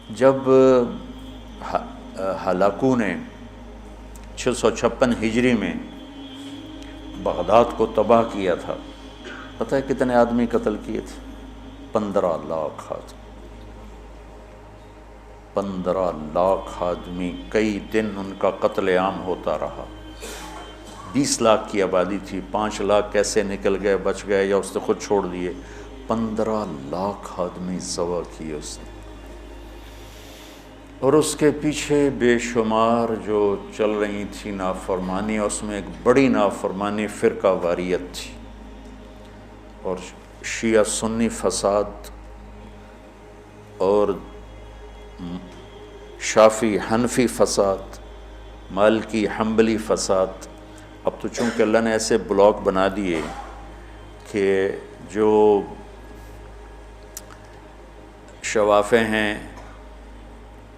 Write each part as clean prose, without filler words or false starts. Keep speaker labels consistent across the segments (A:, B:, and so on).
A: جب ہلاکو نے 656 ہجری میں بغداد کو تباہ کیا تھا، پتہ ہے کتنے آدمی قتل کیے تھے؟ 15 لاکھ آدمی، 15 لاکھ آدمی، کئی دن ان کا قتل عام ہوتا رہا۔ 20 لاکھ کی آبادی تھی، 5 لاکھ کیسے نکل گئے، بچ گئے یا اس نے خود چھوڑ دیے؟ 15 لاکھ آدمی ذبح کیے اس نے۔ اور اس کے پیچھے بے شمار جو چل رہی تھی نافرمانی، اس میں ایک بڑی نافرمانی فرقہ واریت تھی، اور شیعہ سنی فساد اور شافعی حنفی فساد، مالکی حنبلی فساد۔ اب تو چونکہ اللہ نے ایسے بلاک بنا دیے کہ جو شوافع ہیں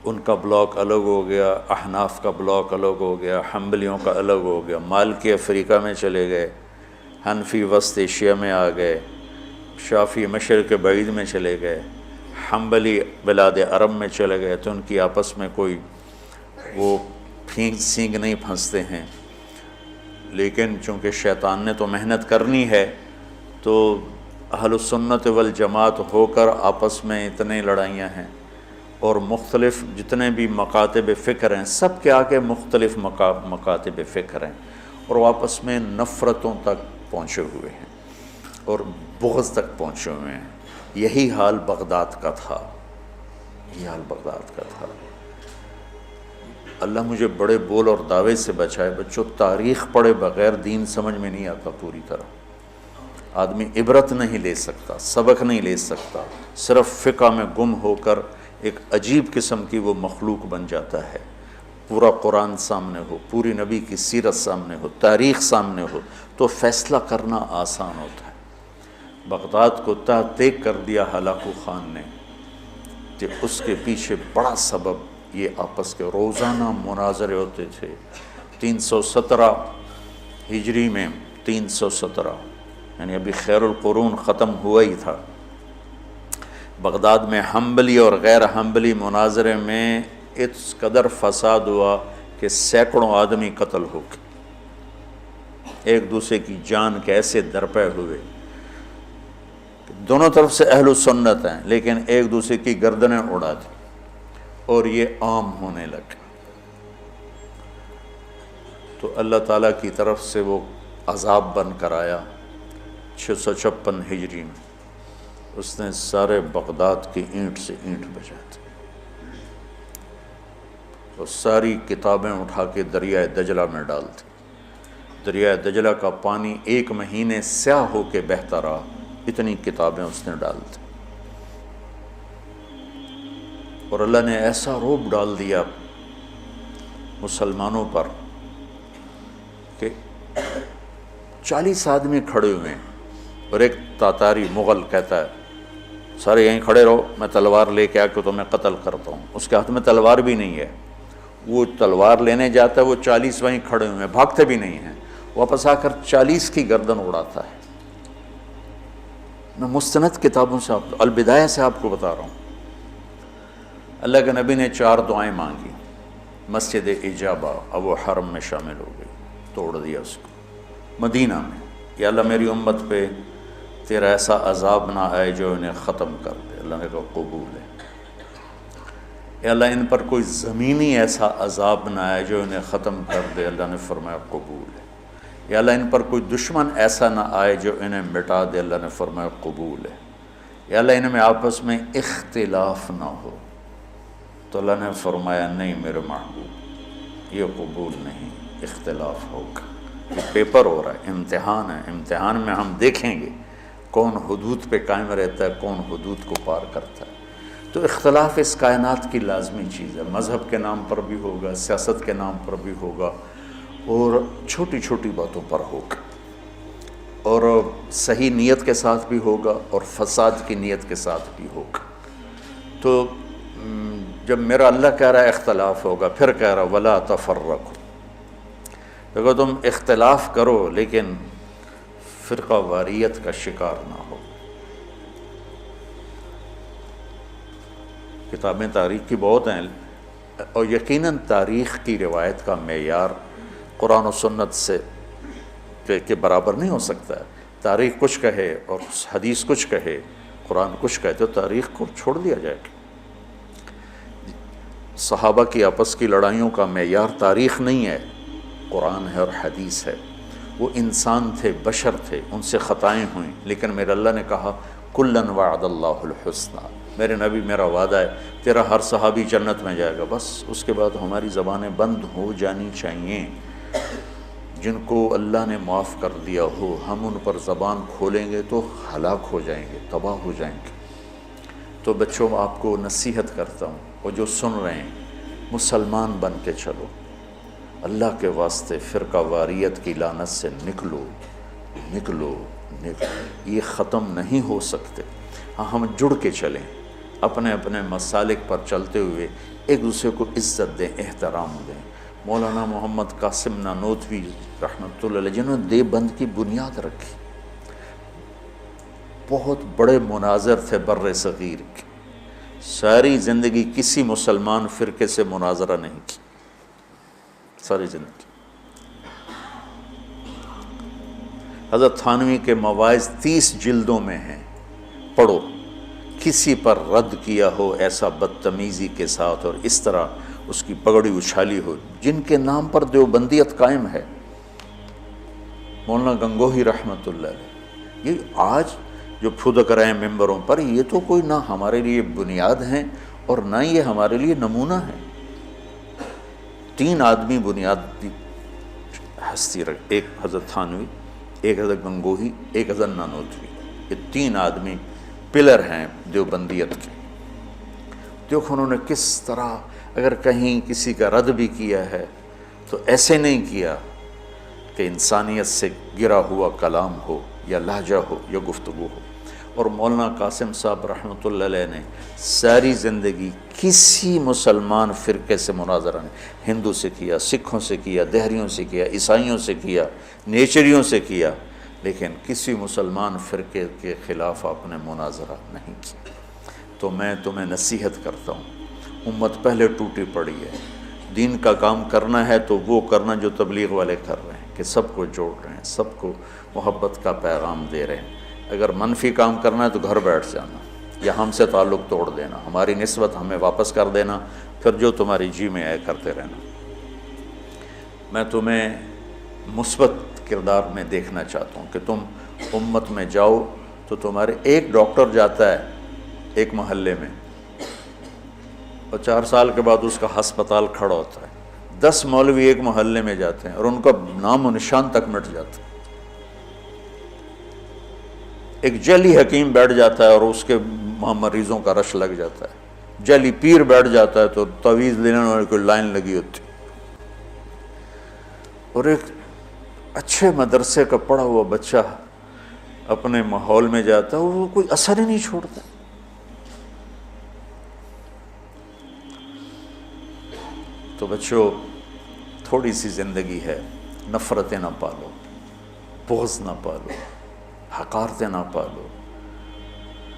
A: ان کا بلاک الگ ہو گیا، احناف کا بلاک الگ ہو گیا، حنبلیوں کا الگ ہو گیا، مالکی افریقہ میں چلے گئے، حنفی وسط ایشیا میں آ گئے، شافعی مشرق بعید میں چلے گئے، حنبلی بلاد عرب میں چلے گئے، تو ان کی آپس میں کوئی وہ پھینک سینگ نہیں پھنستے ہیں۔ لیکن چونکہ شیطان نے تو محنت کرنی ہے، تو اہل السنت والجماعت ہو کر آپس میں اتنے لڑائیاں ہیں، اور مختلف جتنے بھی مکاتب فکر ہیں سب کے آگے مختلف مکاتب فکر ہیں، اور وہ آپس میں نفرتوں تک پہنچے ہوئے ہیں اور بغض تک پہنچے ہوئے ہیں۔ یہی حال بغداد کا تھا، یہی حال بغداد کا تھا۔ اللہ مجھے بڑے بول اور دعوے سے بچائے۔ بچوں، تاریخ پڑھے بغیر دین سمجھ میں نہیں آتا پوری طرح۔ آدمی عبرت نہیں لے سکتا، سبق نہیں لے سکتا، صرف فقہ میں گم ہو کر ایک عجیب قسم کی وہ مخلوق بن جاتا ہے۔ پورا قرآن سامنے ہو، پوری نبی کی سیرت سامنے ہو، تاریخ سامنے ہو، تو فیصلہ کرنا آسان ہوتا ہے۔ بغداد کو تحت کر دیا ہلاکو خان نے، کہ اس کے پیچھے بڑا سبب یہ آپس کے روزانہ مناظرے ہوتے تھے۔ 317 ہجری میں، 317 یعنی ابھی خیر القرون ختم ہوا ہی تھا، بغداد میں حنبلی اور غیر حنبلی مناظرے میں اس قدر فساد ہوا کہ سینکڑوں آدمی قتل ہو گئے، ایک دوسرے کی جان کے ایسے درپے ہوئے۔ دونوں طرف سے اہل سنت ہیں، لیکن ایک دوسرے کی گردنیں اڑا دی، اور یہ عام ہونے لگا۔ تو اللہ تعالیٰ کی طرف سے وہ عذاب بن کر آیا 656 ہجری میں۔ اس نے سارے بغداد کی اینٹ سے اینٹ بجا دی، اور ساری کتابیں اٹھا کے دریائے دجلہ میں ڈال دی۔ دریائے دجلہ کا پانی 1 مہینے سیاہ ہو کے بہتا رہا، اتنی کتابیں اس نے ڈال دی۔ اور اللہ نے ایسا رعب ڈال دیا مسلمانوں پر کہ 40 آدمی کھڑے ہوئے ہیں، اور ایک تاتاری مغل کہتا ہے سارے یہیں کھڑے رہو، میں تلوار لے کے آ کے تمہیں قتل کرتا ہوں۔ اس کے ہاتھ میں تلوار بھی نہیں ہے، وہ تلوار لینے جاتا ہے، وہ 40 وہیں کھڑے ہوئے ہیں، بھاگتے بھی نہیں ہیں، واپس آ کر 40 کی گردن اڑاتا ہے۔ میں مستند کتابوں سے البدایہ سے آپ کو بتا رہا ہوں۔ اللہ کے نبی نے 4 دعائیں مانگی، مسجد اجابہ، اب وہ حرم میں شامل ہو گئی، توڑ دیا اس کو۔ مدینہ میں، یا اللہ میری امت پہ تیرا ایسا عذاب نہ آئے جو انہیں ختم کر دے۔ اللہ نے کہا قبول ہے۔ یا اللہ ان پر کوئی زمینی ایسا عذاب نہ آئے جو انہیں ختم کر دے۔ اللہ نے فرمایا قبول ہے۔ یا اللہ ان پر کوئی دشمن ایسا نہ آئے جو انہیں مٹا دے۔ اللہ نے فرمایا قبول ہے۔ یا اللہ ان میں آپس میں اختلاف نہ ہو۔ تو اللہ نے فرمایا نہیں میرے محبوب، یہ قبول نہیں، اختلاف ہوگا۔ یہ پیپر ہو رہا ہے، امتحان ہے، امتحان میں ہم دیکھیں گے کون حدود پہ قائم رہتا ہے، کون حدود کو پار کرتا ہے۔ تو اختلاف اس کائنات کی لازمی چیز ہے، مذہب کے نام پر بھی ہوگا، سیاست کے نام پر بھی ہوگا، اور چھوٹی چھوٹی باتوں پر ہوگا، اور صحیح نیت کے ساتھ بھی ہوگا اور فساد کی نیت کے ساتھ بھی ہوگا۔ تو جب میرا اللہ کہہ رہا ہے اختلاف ہوگا، پھر کہہ رہا ولا تفرقوا، دیکھو تم اختلاف کرو لیکن فرقہ واریت کا شکار نہ ہو۔ کتابیں تاریخ کی بہت ہیں، اور یقیناً تاریخ کی روایت کا معیار قرآن و سنت سے کے برابر نہیں ہو سکتا ہے۔ تاریخ کچھ کہے اور حدیث کچھ کہے، قرآن کچھ کہے، تو تاریخ کو چھوڑ دیا جائے گا۔ صحابہ کی آپس کی لڑائیوں کا معیار تاریخ نہیں ہے، قرآن ہے اور حدیث ہے۔ وہ انسان تھے، بشر تھے، ان سے خطائیں ہوئیں، لیکن میرے اللہ نے کہا کُلًا وعد اللہ الحسنیٰ، میرے نبی میرا وعدہ ہے تیرا ہر صحابی جنت میں جائے گا۔ بس اس کے بعد ہماری زبانیں بند ہو جانی چاہیے۔ جن کو اللہ نے معاف کر دیا ہو، ہم ان پر زبان کھولیں گے تو ہلاک ہو جائیں گے، تباہ ہو جائیں گے۔ تو بچوں آپ کو نصیحت کرتا ہوں، اور جو سن رہے ہیں، مسلمان بن کے چلو، اللہ کے واسطے فرقہ واریت کی لعنت سے نکلو نکلو نکلو، یہ ختم نہیں ہو سکتے۔ ہاں ہم جڑ کے چلیں، اپنے اپنے مسالک پر چلتے ہوئے ایک دوسرے کو عزت دیں، احترام دیں۔ مولانا محمد قاسم نانوتوی رحمۃ اللہ علیہ، جنہوں نے دیوبند کی بنیاد رکھی، بہت بڑے مناظر تھے بر صغیر کے، ساری زندگی کسی مسلمان فرقے سے مناظرہ نہیں کی، ساری زندگی۔ حضرت تھانوی کے مواعظ 30 جلدوں میں ہیں، پڑھو۔ کسی پر رد کیا ہو ایسا بدتمیزی کے ساتھ اور اس طرح اس کی پگڑی اچھالی ہو، جن کے نام پر دیوبندیت قائم ہے، مولانا گنگوہی رحمۃ اللہ علیہ، یہ آج جو پھدک رہے ہیں ممبروں پر، یہ تو کوئی نہ ہمارے لیے بنیاد ہیں اور نہ یہ ہمارے لیے نمونہ ہیں۔ 3 آدمی بنیادی ہستی رکھ، ایک حضرت تھانوی، ایک حضرت گنگوہی، ایک حضرت نانوتوی، یہ 3 آدمی پلر ہیں دیوبندیت کے۔ دیکھو انہوں نے کس طرح، اگر کہیں کسی کا رد بھی کیا ہے تو ایسے نہیں کیا کہ انسانیت سے گرا ہوا کلام ہو یا لہجہ ہو یا گفتگو ہو۔ اور مولانا قاسم صاحب رحمۃ اللہ علیہ نے ساری زندگی کسی مسلمان فرقے سے مناظرہ نہیں، ہندو سے کیا، سکھوں سے کیا، دہریوں سے کیا، عیسائیوں سے کیا، نیچریوں سے کیا، لیکن کسی مسلمان فرقے کے خلاف آپ نے مناظرہ نہیں کیا۔ تو میں تمہیں نصیحت کرتا ہوں، امت پہلے ٹوٹی پڑی ہے، دین کا کام کرنا ہے تو وہ کرنا جو تبلیغ والے کر رہے ہیں، کہ سب کو جوڑ رہے ہیں، سب کو محبت کا پیغام دے رہے ہیں۔ اگر منفی کام کرنا ہے تو گھر بیٹھ جانا، یا ہم سے تعلق توڑ دینا، ہماری نسبت ہمیں واپس کر دینا، پھر جو تمہاری جی میں آئے کرتے رہنا۔ میں تمہیں مثبت کردار میں دیکھنا چاہتا ہوں کہ تم امت میں جاؤ تو تمہارے ایک ڈاکٹر جاتا ہے ایک محلے میں، اور 4 سال کے بعد اس کا ہسپتال کھڑا ہوتا ہے۔ 10 مولوی ایک محلے میں جاتے ہیں اور ان کا نام و نشان تک مٹ جاتا ہے۔ ایک جعلی حکیم بیٹھ جاتا ہے اور اس کے مریضوں کا رش لگ جاتا ہے۔ جعلی پیر بیٹھ جاتا ہے تو تعویذ لینے والے کو لائن لگی ہوتی۔ اور ایک اچھے مدرسے کا پڑھا ہوا بچہ اپنے ماحول میں جاتا ہے اور وہ کوئی اثر ہی نہیں چھوڑتا۔ تو بچوں، تھوڑی سی زندگی ہے، نفرتیں نہ پالو، بغض نہ پالو، حقارتیں نہ پالو،